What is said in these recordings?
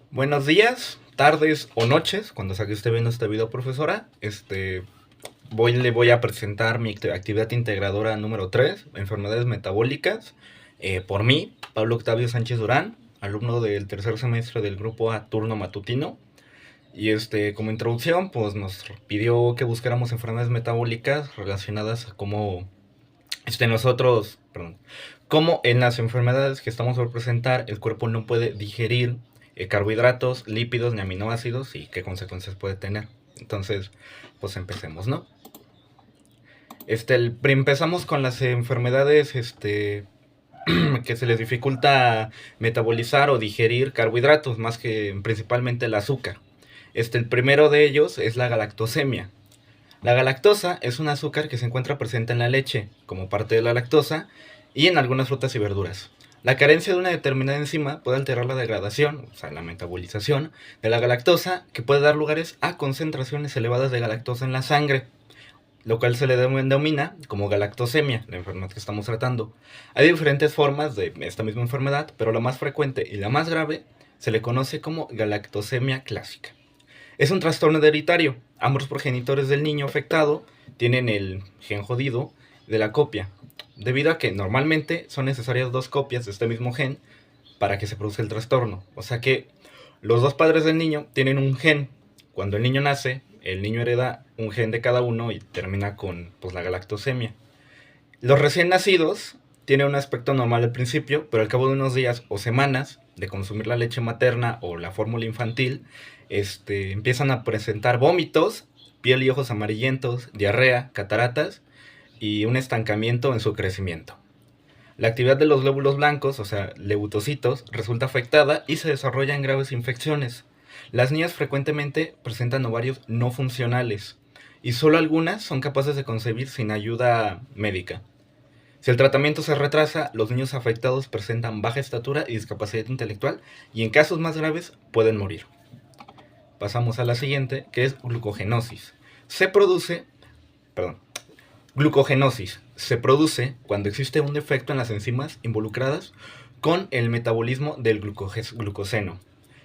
Buenos días, tardes o noches, cuando sea que esté viendo este video, profesora. Le voy a presentar mi actividad integradora número 3, enfermedades metabólicas, por mí, Pablo Octavio Sánchez Durán, alumno del tercer semestre del grupo A, turno matutino. Y como introducción, pues nos pidió que buscáramos enfermedades metabólicas relacionadas a cómo perdón, cómo en las enfermedades que estamos por presentar el cuerpo no puede digerir carbohidratos, lípidos ni aminoácidos y qué consecuencias puede tener. Entonces, pues empecemos, ¿no? Empezamos con las enfermedades que se les dificulta metabolizar o digerir carbohidratos, más que principalmente el azúcar. El primero de ellos es la galactosemia. La galactosa es un azúcar que se encuentra presente en la leche, como parte de la lactosa, y en algunas frutas y verduras. La carencia de una determinada enzima puede alterar la degradación, o sea, la metabolización, de la galactosa, que puede dar lugares a concentraciones elevadas de galactosa en la sangre, lo cual se le denomina como galactosemia, la enfermedad que estamos tratando. Hay diferentes formas de esta misma enfermedad, pero la más frecuente y la más grave se le conoce como galactosemia clásica. Es un trastorno hereditario. Ambos progenitores del niño afectado tienen el gen jodido de la copia, debido a que normalmente son necesarias dos copias de este mismo gen para que se produzca el trastorno. O sea que los dos padres del niño tienen un gen. Cuando el niño nace, el niño hereda un gen de cada uno y termina con la galactosemia. Los recién nacidos tienen un aspecto normal al principio, pero al cabo de unos días o semanas de consumir la leche materna o la fórmula infantil, empiezan a presentar vómitos, piel y ojos amarillentos, diarrea, cataratas y un estancamiento en su crecimiento. La actividad de los glóbulos blancos, o sea, leucocitos, resulta afectada y se desarrollan graves infecciones. Las niñas frecuentemente presentan ovarios no funcionales y solo algunas son capaces de concebir sin ayuda médica. Si el tratamiento se retrasa, los niños afectados presentan baja estatura y discapacidad intelectual y en casos más graves pueden morir. Pasamos a la siguiente, que es glucogenosis. Glucogenosis se produce cuando existe un defecto en las enzimas involucradas con el metabolismo del glucoseno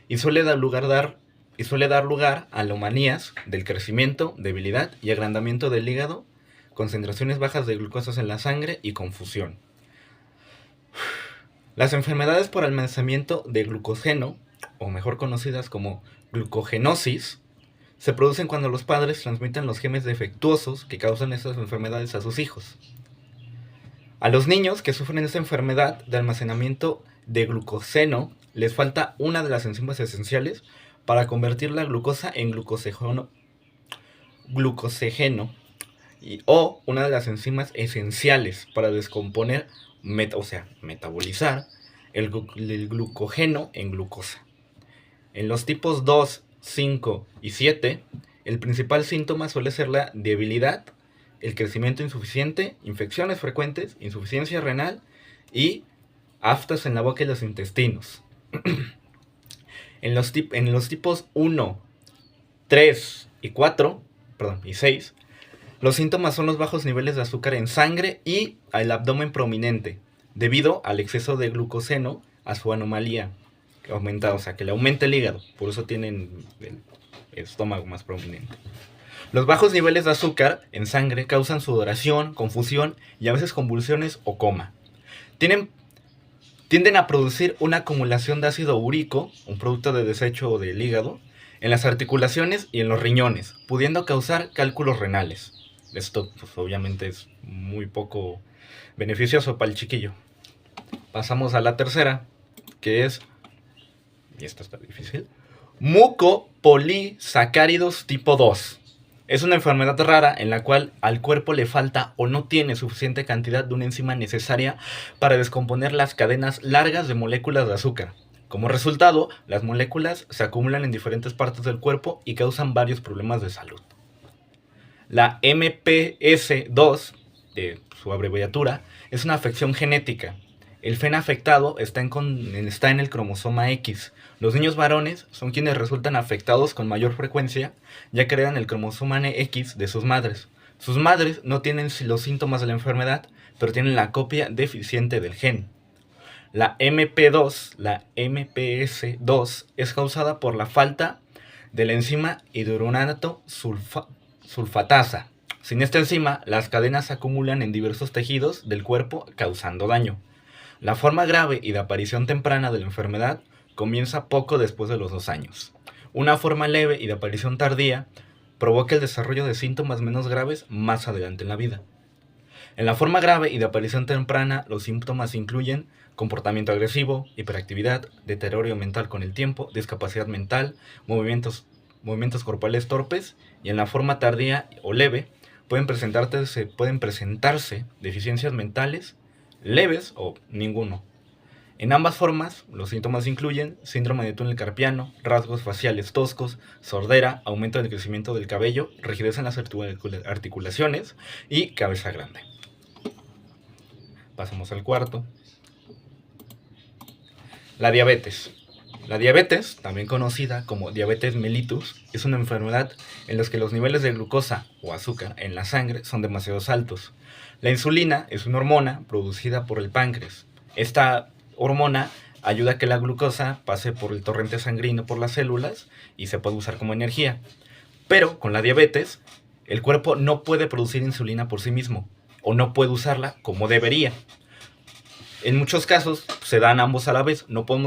y suele dar lugar a anomalías del crecimiento, debilidad y agrandamiento del hígado, concentraciones bajas de glucosas en la sangre y confusión. Las enfermedades por almacenamiento de glucógeno, o mejor conocidas como glucogenosis, se producen cuando los padres transmiten los genes defectuosos que causan estas enfermedades a sus hijos. A los niños que sufren esta enfermedad de almacenamiento de glucoseno les falta una de las enzimas esenciales para convertir la glucosa en glucosegeno o una de las enzimas esenciales para descomponer, metabolizar el glucógeno en glucosa. En los tipos 2, 5 y 7, el principal síntoma suele ser la debilidad, el crecimiento insuficiente, infecciones frecuentes, insuficiencia renal y aftas en la boca y los intestinos. En los tipos 1, 3 y 4, y 6, los síntomas son los bajos niveles de azúcar en sangre y el abdomen prominente, debido al exceso de glucoseno a su anomalía aumentada, o sea, que le aumenta el hígado, por eso tienen el estómago más prominente. Los bajos niveles de azúcar en sangre causan sudoración, confusión y a veces convulsiones o coma. Tienden a producir una acumulación de ácido úrico, un producto de desecho del hígado, en las articulaciones y en los riñones, pudiendo causar cálculos renales. Esto pues, obviamente es muy poco beneficioso para el chiquillo. Pasamos a la tercera, que es, y esta está difícil, mucopolisacáridos tipo 2. Es una enfermedad rara en la cual al cuerpo le falta o no tiene suficiente cantidad de una enzima necesaria para descomponer las cadenas largas de moléculas de azúcar. Como resultado, las moléculas se acumulan en diferentes partes del cuerpo y causan varios problemas de salud. La MPS2, de su abreviatura, es una afección genética. El gen afectado está en el cromosoma X. Los niños varones son quienes resultan afectados con mayor frecuencia, ya que heredan el cromosoma X de sus madres. Sus madres no tienen los síntomas de la enfermedad, pero tienen la copia deficiente del gen. La MP2, la MPS2, es causada por la falta de la enzima hidronato sulfatasa. Sin esta enzima, las cadenas se acumulan en diversos tejidos del cuerpo, causando daño. La forma grave y de aparición temprana de la enfermedad comienza poco después de los 2 años. Una forma leve y de aparición tardía provoca el desarrollo de síntomas menos graves más adelante en la vida. En la forma grave y de aparición temprana, los síntomas incluyen comportamiento agresivo, hiperactividad, deterioro mental con el tiempo, discapacidad mental, movimientos corporales torpes, y en la forma tardía o leve pueden presentarse deficiencias mentales leves o ninguno. En ambas formas, los síntomas incluyen síndrome de túnel carpiano, rasgos faciales toscos, sordera, aumento del crecimiento del cabello, rigidez en las articulaciones y cabeza grande. Pasamos al cuarto. La diabetes. La diabetes, también conocida como diabetes mellitus, es una enfermedad en la que los niveles de glucosa o azúcar en la sangre son demasiado altos. La insulina es una hormona producida por el páncreas. Esta hormona ayuda a que la glucosa pase por el torrente sanguíneo por las células y se pueda usar como energía. Pero con la diabetes, el cuerpo no puede producir insulina por sí mismo, o no puede usarla como debería. En muchos casos se dan ambos a la vez, no pueden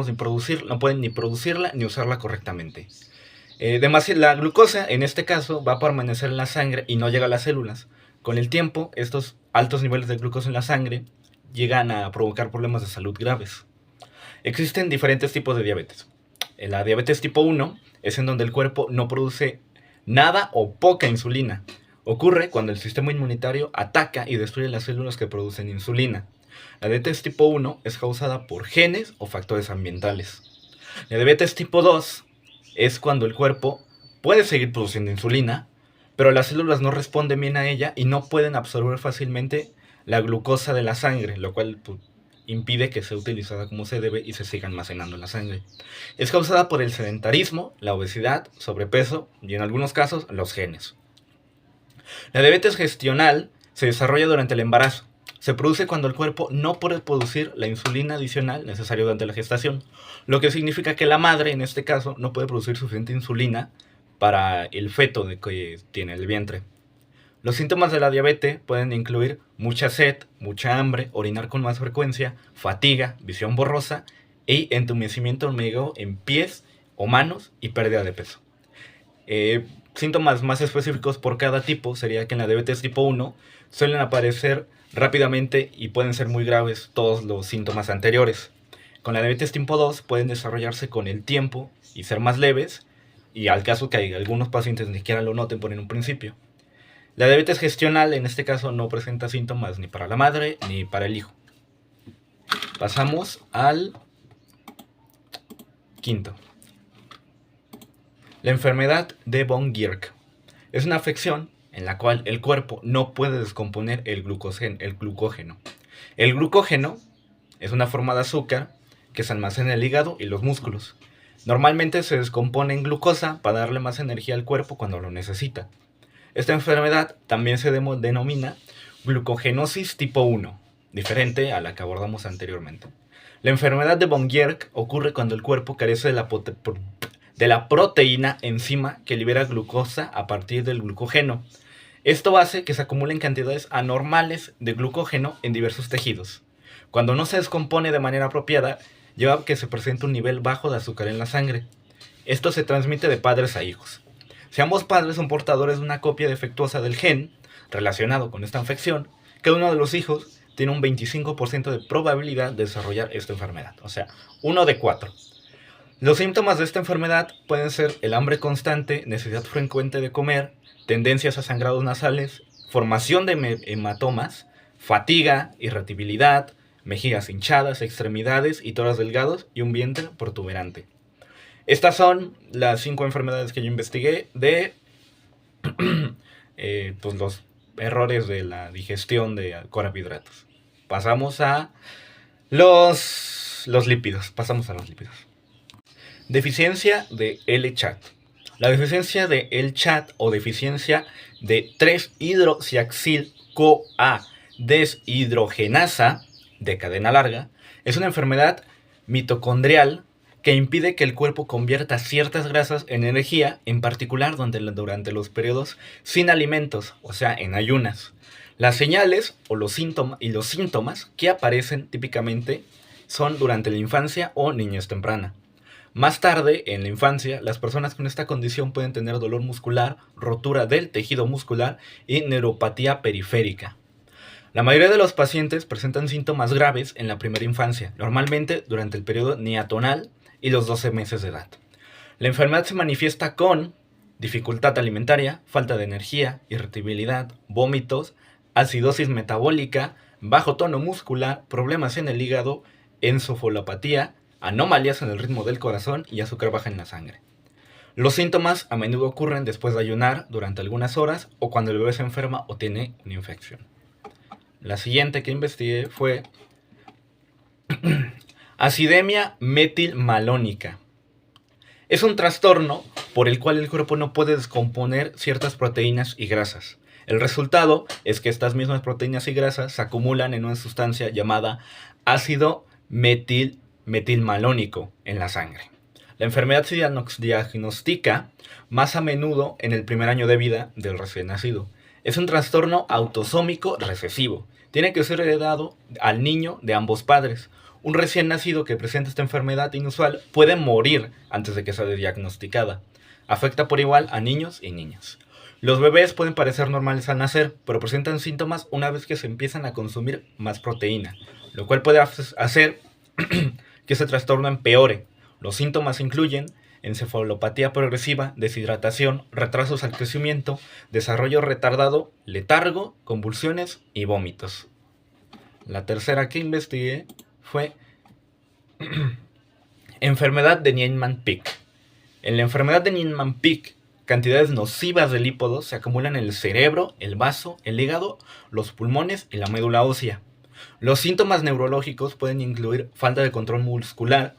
ni producirla ni usarla correctamente. La glucosa en este caso va a permanecer en la sangre y no llega a las células. Con el tiempo, estos altos niveles de glucosa en la sangre llegan a provocar problemas de salud graves. Existen diferentes tipos de diabetes. La diabetes tipo 1 es en donde el cuerpo no produce nada o poca insulina. Ocurre cuando el sistema inmunitario ataca y destruye las células que producen insulina. La diabetes tipo 1 es causada por genes o factores ambientales. La diabetes tipo 2 es cuando el cuerpo puede seguir produciendo insulina, pero las células no responden bien a ella y no pueden absorber fácilmente la glucosa de la sangre, lo cual impide que sea utilizada como se debe y se siga almacenando en la sangre. Es causada por el sedentarismo, la obesidad, sobrepeso y en algunos casos los genes. La diabetes gestional se desarrolla durante el embarazo. Se produce cuando el cuerpo no puede producir la insulina adicional necesaria durante la gestación, lo que significa que la madre, en este caso, no puede producir suficiente insulina para el feto que tiene el vientre. Los síntomas de la diabetes pueden incluir mucha sed, mucha hambre, orinar con más frecuencia, fatiga, visión borrosa y entumecimiento hormigueo en pies o manos y pérdida de peso. Síntomas más específicos por cada tipo sería que en la diabetes tipo 1 suelen aparecer rápidamente y pueden ser muy graves todos los síntomas anteriores. Con la diabetes tipo 2 pueden desarrollarse con el tiempo y ser más leves, y al caso que algunos pacientes ni siquiera lo noten por en un principio. La diabetes gestional en este caso no presenta síntomas ni para la madre ni para el hijo. Pasamos al quinto. La enfermedad de von Gierke es una afección en la cual el cuerpo no puede descomponer el glucógeno. El glucógeno es una forma de azúcar que se almacena en el hígado y los músculos. Normalmente se descompone en glucosa para darle más energía al cuerpo cuando lo necesita. Esta enfermedad también se denomina glucogenosis tipo 1, diferente a la que abordamos anteriormente. La enfermedad de von Gierke ocurre cuando el cuerpo carece de la proteína enzima que libera glucosa a partir del glucógeno. Esto hace que se acumulen cantidades anormales de glucógeno en diversos tejidos. Cuando no se descompone de manera apropiada, lleva a que se presente un nivel bajo de azúcar en la sangre. Esto se transmite de padres a hijos. Si ambos padres son portadores de una copia defectuosa del gen relacionado con esta infección, cada uno de los hijos tiene un 25% de probabilidad de desarrollar esta enfermedad. O sea, 1 de 4. Los síntomas de esta enfermedad pueden ser el hambre constante, necesidad frecuente de comer, tendencias a sangrados nasales, formación de hematomas, fatiga, irritabilidad, mejillas hinchadas, extremidades y toras delgados y un vientre protuberante. Estas son las 5 enfermedades que yo investigué de pues los errores de la digestión de carbohidratos. Pasamos a los lípidos. Deficiencia de L-chat. La deficiencia de L-chat o deficiencia de 3-hidroxiacil-CoA deshidrogenasa de cadena larga, es una enfermedad mitocondrial que impide que el cuerpo convierta ciertas grasas en energía, en particular durante los periodos sin alimentos, o sea, en ayunas. Las señales o los síntomas que aparecen típicamente son durante la infancia o niñez temprana. Más tarde, en la infancia, las personas con esta condición pueden tener dolor muscular, rotura del tejido muscular y neuropatía periférica. La mayoría de los pacientes presentan síntomas graves en la primera infancia, normalmente durante el periodo neonatal y los 12 meses de edad. La enfermedad se manifiesta con dificultad alimentaria, falta de energía, irritabilidad, vómitos, acidosis metabólica, bajo tono muscular, problemas en el hígado, encefalopatía, anomalías en el ritmo del corazón y azúcar baja en la sangre. Los síntomas a menudo ocurren después de ayunar durante algunas horas o cuando el bebé se enferma o tiene una infección. La siguiente que investigué fue acidemia metilmalónica. Es un trastorno por el cual el cuerpo no puede descomponer ciertas proteínas y grasas. El resultado es que estas mismas proteínas y grasas se acumulan en una sustancia llamada ácido metilmalónico en la sangre. La enfermedad se diagnostica más a menudo en el primer año de vida del recién nacido. Es un trastorno autosómico recesivo. Tiene que ser heredado al niño de ambos padres. Un recién nacido que presenta esta enfermedad inusual puede morir antes de que sea diagnosticada. Afecta por igual a niños y niñas. Los bebés pueden parecer normales al nacer, pero presentan síntomas una vez que se empiezan a consumir más proteína, lo cual puede hacer que ese trastorno empeore. Los síntomas incluyen encefalopatía progresiva, deshidratación, retrasos al crecimiento, desarrollo retardado, letargo, convulsiones y vómitos. La tercera que investigué fue enfermedad de Niemann-Pick. En la enfermedad de Niemann-Pick, cantidades nocivas de lípidos se acumulan en el cerebro, el vaso, el hígado, los pulmones y la médula ósea. Los síntomas neurológicos pueden incluir falta de control muscular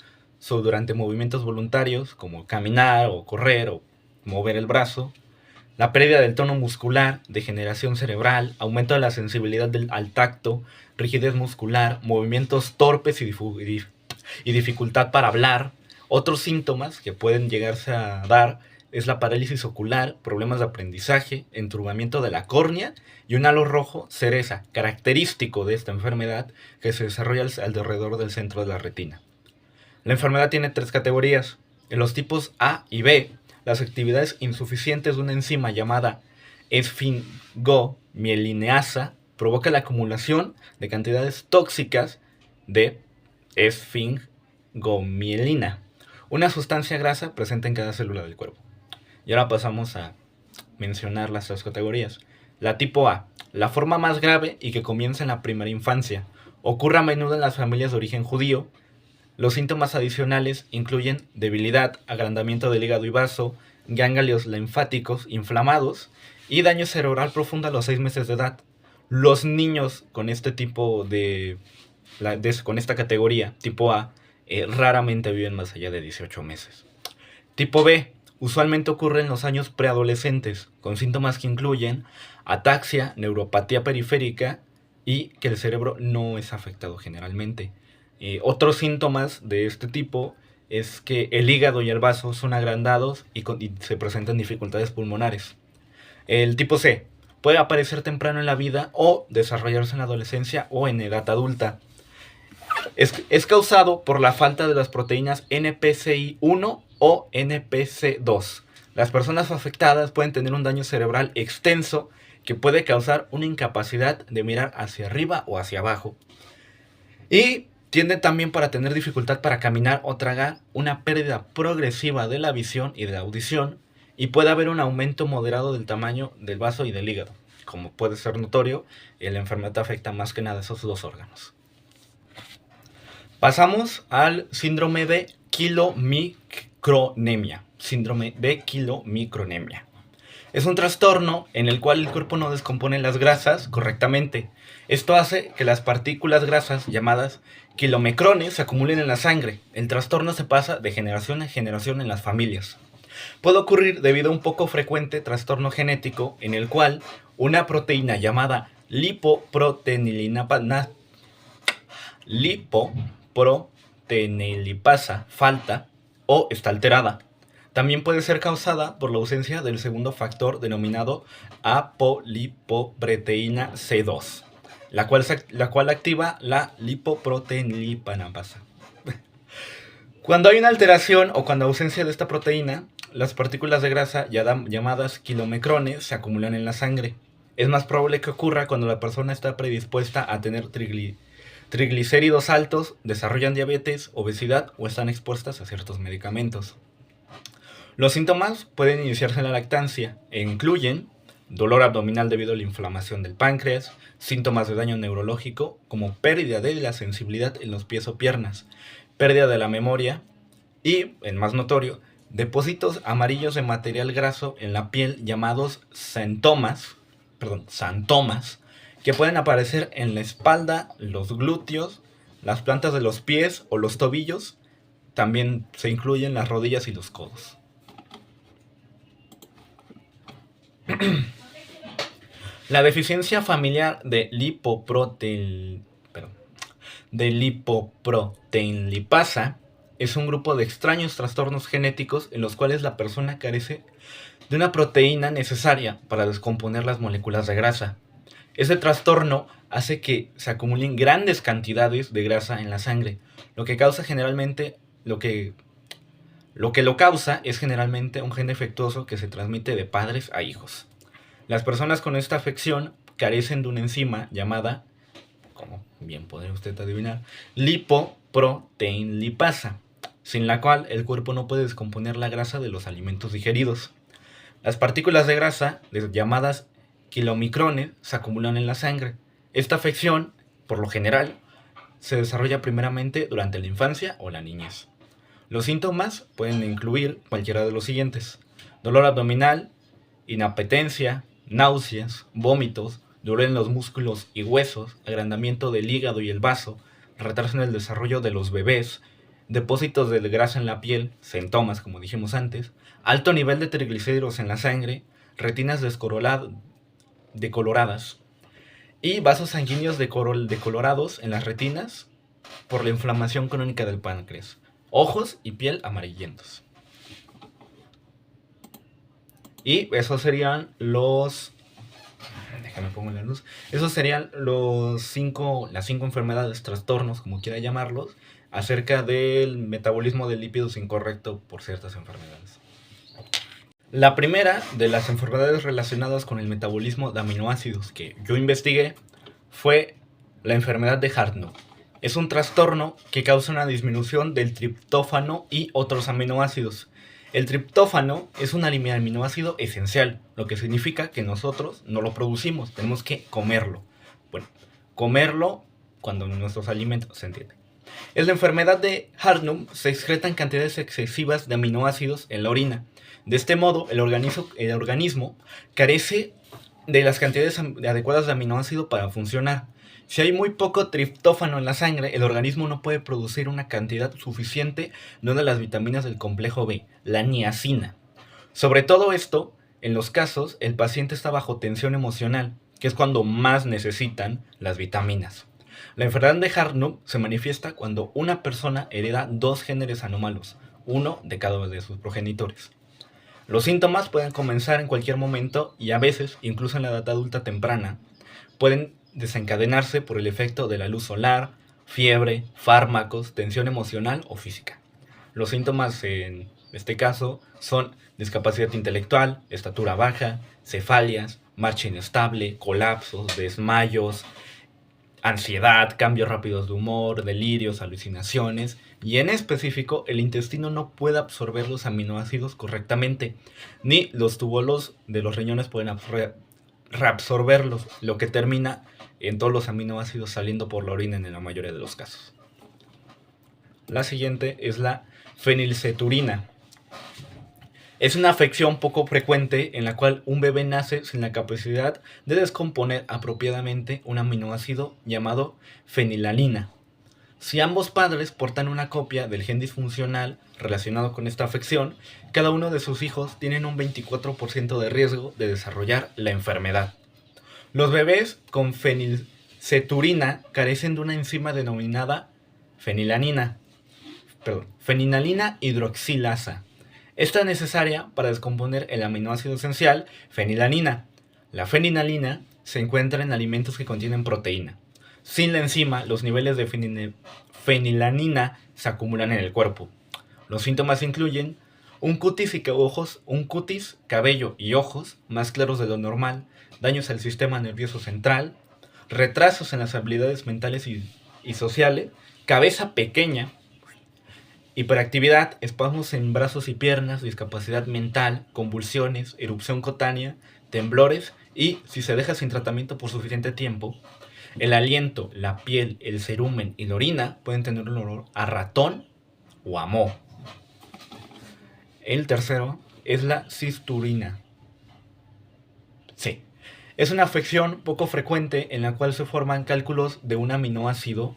durante movimientos voluntarios como caminar o correr o mover el brazo, la pérdida del tono muscular, degeneración cerebral, aumento de la sensibilidad al tacto, rigidez muscular, movimientos torpes y dificultad para hablar. Otros síntomas que pueden llegarse a dar es la parálisis ocular, problemas de aprendizaje, enturbamiento de la córnea y un halo rojo cereza, característico de esta enfermedad que se desarrolla alrededor del centro de la retina. La enfermedad tiene 3 categorías. En los tipos A y B, las actividades insuficientes de una enzima llamada esfingomielineasa provoca la acumulación de cantidades tóxicas de esfingomielina, una sustancia grasa presente en cada célula del cuerpo. Y ahora pasamos a mencionar las 3 categorías. La tipo A, la forma más grave y que comienza en la primera infancia. Ocurre a menudo en las familias de origen judío. Los síntomas adicionales incluyen debilidad, agrandamiento del hígado y vaso, ganglios linfáticos inflamados y daño cerebral profundo a los 6 meses de edad. Los niños con este tipo con esta categoría, tipo A, raramente viven más allá de 18 meses. Tipo B, usualmente ocurre en los años preadolescentes, con síntomas que incluyen ataxia, neuropatía periférica y que el cerebro no es afectado generalmente. Otros síntomas de este tipo es que el hígado y el vaso son agrandados y se presentan dificultades pulmonares. El tipo C puede aparecer temprano en la vida o desarrollarse en la adolescencia o en edad adulta. Es causado por la falta de las proteínas NPCI1 o NPC2. Las personas afectadas pueden tener un daño cerebral extenso que puede causar una incapacidad de mirar hacia arriba o hacia abajo. Y tienden también para tener dificultad para caminar o tragar, una pérdida progresiva de la visión y de la audición, y puede haber un aumento moderado del tamaño del vaso y del hígado. Como puede ser notorio, la enfermedad afecta más que nada esos 2 órganos. Pasamos al síndrome de quilomicronemia. Síndrome de quilomicronemia. Es un trastorno en el cual el cuerpo no descompone las grasas correctamente. Esto hace que las partículas grasas llamadas quilomicrones se acumulen en la sangre. El trastorno se pasa de generación en generación en las familias. Puede ocurrir debido a un poco frecuente trastorno genético en el cual una proteína llamada lipoproteinilipasa falta o está alterada. También puede ser causada por la ausencia del segundo factor denominado apolipoproteína C2, la cual activa la lipoproteinilipasa. Cuando hay una alteración o cuando ausencia de esta proteína, las partículas de grasa llamadas kilomicrones se acumulan en la sangre. Es más probable que ocurra cuando la persona está predispuesta a tener triglicéridos altos, desarrollan diabetes, obesidad o están expuestas a ciertos medicamentos. Los síntomas pueden iniciarse en la lactancia e incluyen dolor abdominal debido a la inflamación del páncreas, síntomas de daño neurológico como pérdida de la sensibilidad en los pies o piernas, pérdida de la memoria y, el más notorio, depósitos amarillos de material graso en la piel llamados xantomas, que pueden aparecer en la espalda, los glúteos, las plantas de los pies o los tobillos. También se incluyen las rodillas y los codos. La deficiencia familiar de lipoproteinilipasa es un grupo de extraños trastornos genéticos en los cuales la persona carece de una proteína necesaria para descomponer las moléculas de grasa. Ese trastorno hace que se acumulen grandes cantidades de grasa en la sangre, lo que lo causa es generalmente un gen defectuoso que se transmite de padres a hijos. Las personas con esta afección carecen de una enzima llamada, como bien podría usted adivinar, lipoproteinilipasa, sin la cual el cuerpo no puede descomponer la grasa de los alimentos digeridos. Las partículas de grasa, llamadas kilomicrones, se acumulan en la sangre. Esta afección, por lo general, se desarrolla primeramente durante la infancia o la niñez. Los síntomas pueden incluir cualquiera de los siguientes: dolor abdominal, inapetencia, náuseas, vómitos, dolor en los músculos y huesos, agrandamiento del hígado y el vaso, retraso en el desarrollo de los bebés, depósitos de grasa en la piel, xantomas como dijimos antes, alto nivel de triglicéridos en la sangre, retinas decoloradas y vasos sanguíneos decolorados en las retinas por la inflamación crónica del páncreas, ojos y piel amarillentos. Y esos serían los... Déjame pongo la luz. Esos serían las 5 enfermedades, trastornos, como quiera llamarlos, acerca del metabolismo de lípidos incorrecto por ciertas enfermedades. La primera de las enfermedades relacionadas con el metabolismo de aminoácidos que yo investigué fue la enfermedad de Hartnup. Es un trastorno que causa una disminución del triptófano y otros aminoácidos. El triptófano es un aminoácido esencial, lo que significa que nosotros no lo producimos, tenemos que comerlo. Bueno, comerlo cuando nuestros alimentos, se entiende. En la enfermedad de Hartnup se excretan cantidades excesivas de aminoácidos en la orina. De este modo, el organismo carece de las cantidades adecuadas de aminoácido para funcionar. Si hay muy poco triptófano en la sangre, el organismo no puede producir una cantidad suficiente de una de las vitaminas del complejo B, la niacina. Sobre todo esto, en los casos, el paciente está bajo tensión emocional, que es cuando más necesitan las vitaminas. La enfermedad de Hartnup se manifiesta cuando una persona hereda 2 genes anómalos, uno de cada uno de sus progenitores. Los síntomas pueden comenzar en cualquier momento y a veces, incluso en la edad adulta temprana, pueden desencadenarse por el efecto de la luz solar, fiebre, fármacos, tensión emocional o física. Los síntomas en este caso son discapacidad intelectual, estatura baja, cefalias, marcha inestable, colapsos, desmayos, ansiedad, cambios rápidos de humor, delirios, alucinaciones, y en específico el intestino no puede absorber los aminoácidos correctamente, ni los túbulos de los riñones pueden reabsorberlos, lo que termina en todos los aminoácidos saliendo por la orina en la mayoría de los casos. La siguiente es la fenilceturina. Es una afección poco frecuente en la cual un bebé nace sin la capacidad de descomponer apropiadamente un aminoácido llamado fenilalanina. Si ambos padres portan una copia del gen disfuncional relacionado con esta afección, cada uno de sus hijos tienen un 24% de riesgo de desarrollar la enfermedad. Los bebés con ceturina carecen de una enzima denominada fenilanina, fenilalina hidroxilasa. Esta es necesaria para descomponer el aminoácido esencial fenilanina. La fenilalina se encuentra en alimentos que contienen proteína. Sin la enzima, los niveles de fenilanina se acumulan en el cuerpo. Los síntomas incluyen un cutis, cabello y ojos más claros de lo normal, daños al sistema nervioso central, retrasos en las habilidades mentales y sociales, cabeza pequeña, hiperactividad, espasmos en brazos y piernas, discapacidad mental, convulsiones, erupción cutánea, temblores y, si se deja sin tratamiento por suficiente tiempo, el aliento, la piel, el cerumen y la orina pueden tener un olor a ratón o a moho. El tercero es la cisturina. Sí, es una afección poco frecuente en la cual se forman cálculos de un aminoácido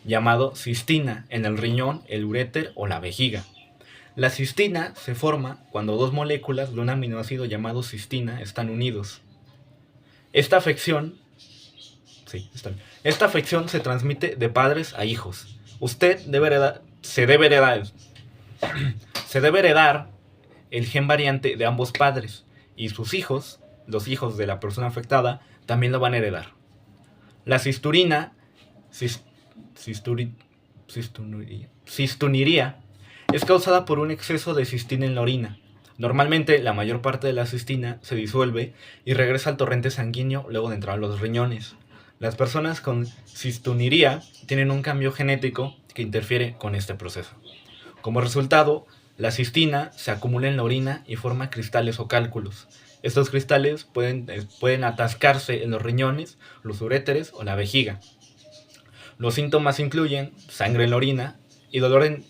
llamado cistina en el riñón, el uréter o la vejiga. La cistina se forma cuando dos moléculas de un aminoácido llamado cistina están unidos. Esta afección se transmite de padres a hijos. Se debe heredar el gen variante de ambos padres y sus hijos, los hijos de la persona afectada, también lo van a heredar. La cisturiria es causada por un exceso de cistina en la orina. Normalmente, la mayor parte de la cistina se disuelve y regresa al torrente sanguíneo luego de entrar a los riñones. Las personas con cisturiria tienen un cambio genético que interfiere con este proceso. Como resultado, la cistina se acumula en la orina y forma cristales o cálculos. Estos cristales pueden atascarse en los riñones, los uréteres o la vejiga. Los síntomas incluyen sangre en la orina y dolor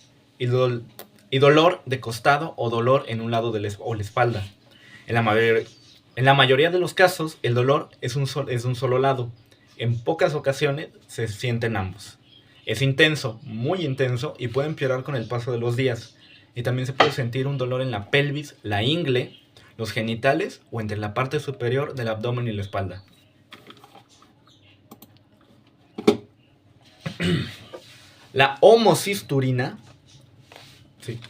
de costado o dolor en un lado o la espalda. En la mayoría de los casos, el dolor es de un solo lado. En pocas ocasiones se sienten ambos. Es intenso, muy intenso, y puede empeorar con el paso de los días. Y también se puede sentir un dolor en la pelvis, la ingle, los genitales o entre la parte superior del abdomen y la espalda. La homocisturina. Sí.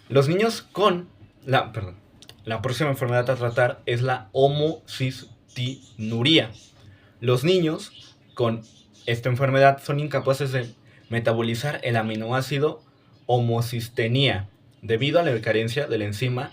Los niños con la próxima enfermedad a tratar es la homocistinuria. Los niños con esta enfermedad son incapaces de metabolizar el aminoácido homocistenina debido a la carencia de la enzima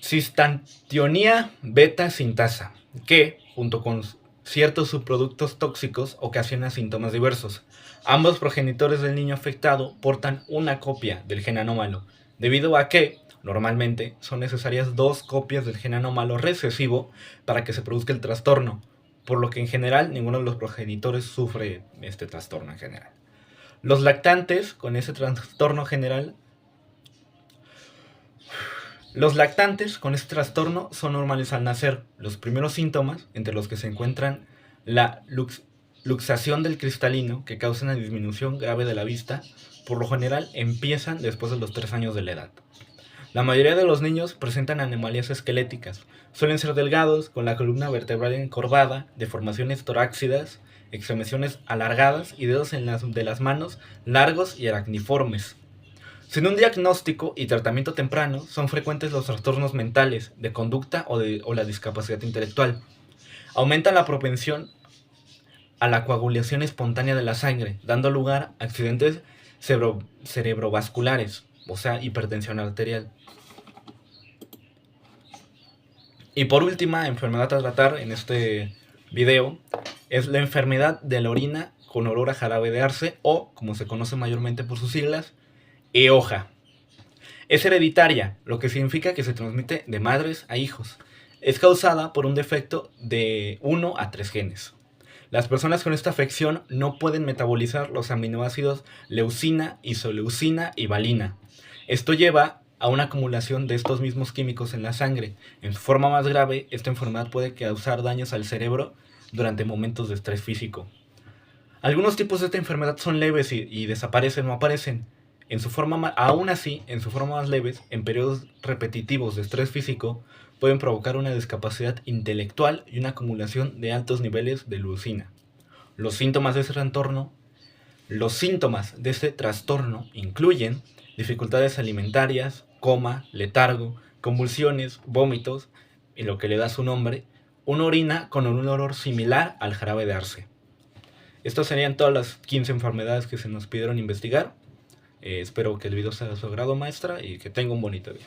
cistantionina beta sintasa, que, junto con ciertos subproductos tóxicos, ocasiona síntomas diversos. Ambos progenitores del niño afectado portan una copia del gen anómalo, debido a que, normalmente, son necesarias 2 copias del gen anómalo recesivo para que se produzca el trastorno, por lo que en general ninguno de los progenitores sufre este trastorno en general. Los lactantes con este trastorno son normales al nacer. Los primeros síntomas, entre los que se encuentran la luxación del cristalino, que causa una disminución grave de la vista, por lo general empiezan después de los 3 años de la edad. La mayoría de los niños presentan anomalias esqueléticas. Suelen ser delgados, con la columna vertebral encorvada, deformaciones torácicas, extremidades alargadas y dedos de las manos largos y aracniformes. Sin un diagnóstico y tratamiento temprano, son frecuentes los trastornos mentales, de conducta o la discapacidad intelectual. Aumenta la propensión a la coagulación espontánea de la sangre, dando lugar a accidentes cerebrovasculares, o sea, hipertensión arterial. Y por última enfermedad a tratar en este video es la enfermedad de la orina con olor a jarabe de arce, o, como se conoce mayormente por sus siglas, EOJA. Es hereditaria, lo que significa que se transmite de madres a hijos. Es causada por un defecto de 1 a 3 genes. Las personas con esta afección no pueden metabolizar los aminoácidos leucina, isoleucina y valina. Esto lleva a una acumulación de estos mismos químicos en la sangre. En su forma más grave, esta enfermedad puede causar daños al cerebro durante momentos de estrés físico. Algunos tipos de esta enfermedad son leves y desaparecen o aparecen. Aún así, en su forma más leves, en periodos repetitivos de estrés físico, pueden provocar una discapacidad intelectual y una acumulación de altos niveles de leucina. Los síntomas de ese trastorno, los síntomas de este trastorno incluyen dificultades alimentarias, coma, letargo, convulsiones, vómitos, y lo que le da su nombre, una orina con un olor similar al jarabe de arce. Estas serían todas las 15 enfermedades que se nos pidieron investigar. Espero que el video sea de su agrado, maestra, y que tenga un bonito día.